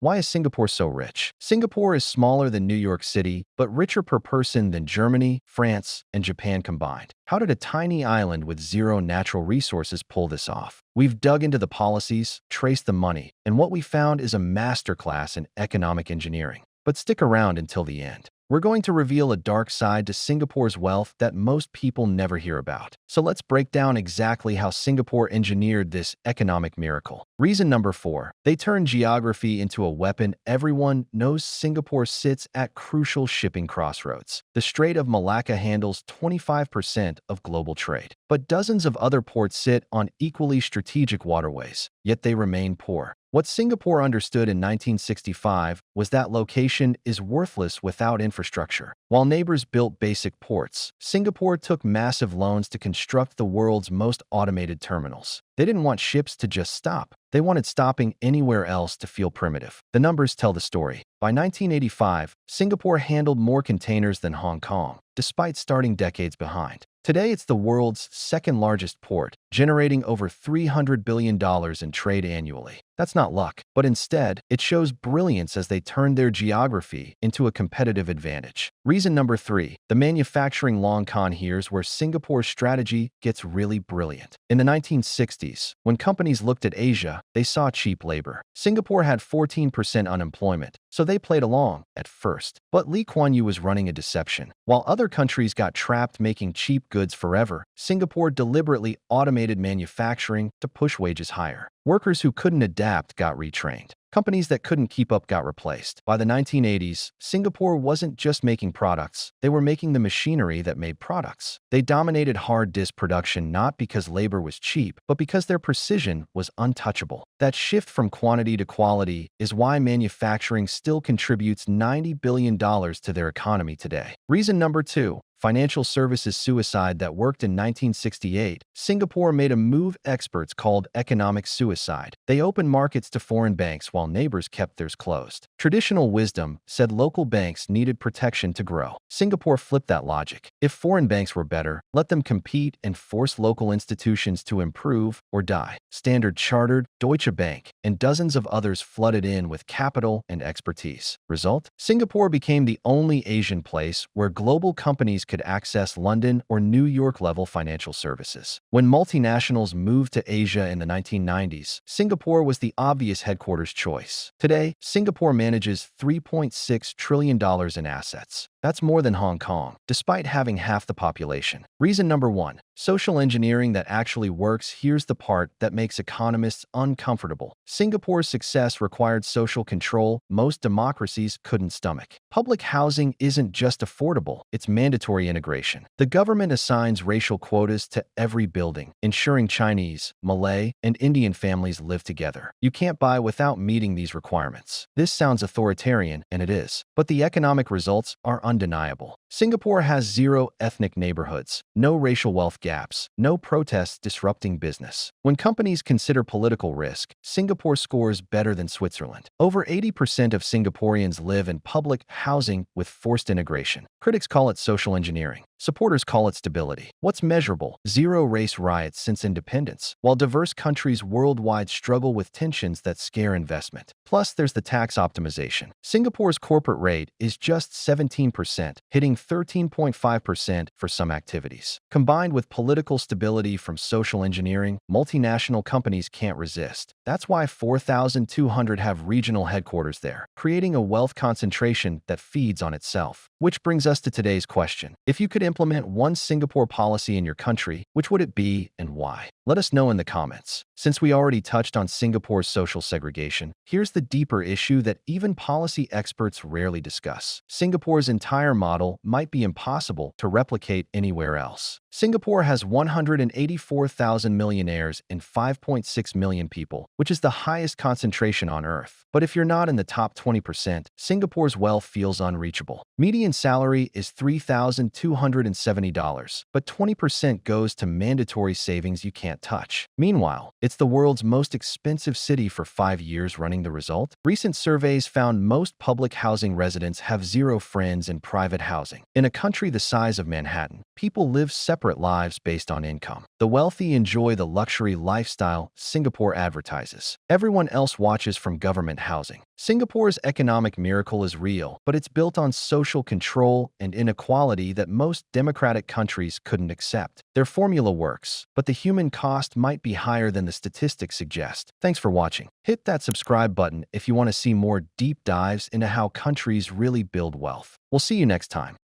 Why is Singapore so rich? Singapore is smaller than New York City, but richer per person than Germany, France, and Japan combined. How did a tiny island with zero natural resources pull this off? We've dug into the policies, traced the money, and what we found is a masterclass in economic engineering. But stick around until the end. We're going to reveal a dark side to Singapore's wealth that most people never hear about. So let's break down exactly how Singapore engineered this economic miracle. Reason number 4. They turned geography into a weapon. Everyone knows Singapore sits at crucial shipping crossroads. The Strait of Malacca handles 25% of global trade, but dozens of other ports sit on equally strategic waterways, yet they remain poor. What Singapore understood in 1965 was that location is worthless without infrastructure. While neighbors built basic ports, Singapore took massive loans to construct the world's most automated terminals. They didn't want ships to just stop. They wanted stopping anywhere else to feel primitive. The numbers tell the story. By 1985, Singapore handled more containers than Hong Kong, despite starting decades behind. Today, it's the world's second largest port, generating over $300 billion in trade annually. That's not luck, but instead, it shows brilliance as they turned their geography into a competitive advantage. Reason number 3. The manufacturing long con. Here's where Singapore's strategy gets really brilliant. In the 1960s, when companies looked at Asia, they saw cheap labor. Singapore had 14% unemployment, so they played along at first. But Lee Kuan Yew was running a deception. While other countries got trapped making cheap goods forever, Singapore deliberately automated manufacturing to push wages higher. Workers who couldn't adapt got retrained. Companies that couldn't keep up got replaced. By the 1980s, Singapore wasn't just making products, they were making the machinery that made products. They dominated hard disk production not because labor was cheap, but because their precision was untouchable. That shift from quantity to quality is why manufacturing still contributes $90 billion to their economy today. Reason number 2. Financial services suicide that worked in 1968, Singapore made a move experts called economic suicide. They opened markets to foreign banks while neighbors kept theirs closed. Traditional wisdom said local banks needed protection to grow. Singapore flipped that logic. If foreign banks were better, let them compete and force local institutions to improve or die. Standard Chartered, Deutsche Bank, and dozens of others flooded in with capital and expertise. Result? Singapore became the only Asian place where global companies could access London or New York level financial services. When multinationals moved to Asia in the 1990s, Singapore was the obvious headquarters choice. Today, Singapore manages $3.6 trillion in assets. That's more than Hong Kong, despite having half the population. Reason number 1. Social engineering that actually works. Here's the part that makes economists uncomfortable. Singapore's success required social control most democracies couldn't stomach. Public housing isn't just affordable, it's mandatory integration. The government assigns racial quotas to every building, ensuring Chinese, Malay, and Indian families live together. You can't buy without meeting these requirements. This sounds authoritarian, and it is, but the economic results are undeniable. Singapore has zero ethnic neighborhoods, no racial wealth gaps, no protests disrupting business. When companies consider political risk, Singapore scores better than Switzerland. Over 80% of Singaporeans live in public housing with forced integration. Critics call it social engineering. Supporters call it stability. What's measurable? Zero race riots since independence, while diverse countries worldwide struggle with tensions that scare investment. Plus, there's the tax optimization. Singapore's corporate rate is just 17%, hitting 13.5% for some activities. Combined with political stability from social engineering, multinational companies can't resist. That's why 4,200 have regional headquarters there, creating a wealth concentration that feeds on itself. Which brings us to today's question. If you could implement one Singapore policy in your country, which would it be and why? Let us know in the comments. Since we already touched on Singapore's social segregation, here's the deeper issue that even policy experts rarely discuss. Singapore's entire model might be impossible to replicate anywhere else. Singapore has 184,000 millionaires and 5.6 million people, which is the highest concentration on Earth. But if you're not in the top 20%, Singapore's wealth feels unreachable. Median salary is $3,270, but 20% goes to mandatory savings you can't touch. Meanwhile, it's the world's most expensive city for 5 years running. The result? Recent surveys found most public housing residents have zero friends in private housing. housing. In a country the size of Manhattan, people live separate lives based on income. The wealthy enjoy the luxury lifestyle Singapore advertises. Everyone else watches from government housing. Singapore's economic miracle is real, but it's built on social control and inequality that most democratic countries couldn't accept. Their formula works, but the human cost might be higher than the statistics suggest. Thanks for watching. Hit that subscribe button if you want to see more deep dives into how countries really build wealth. We'll see you next time.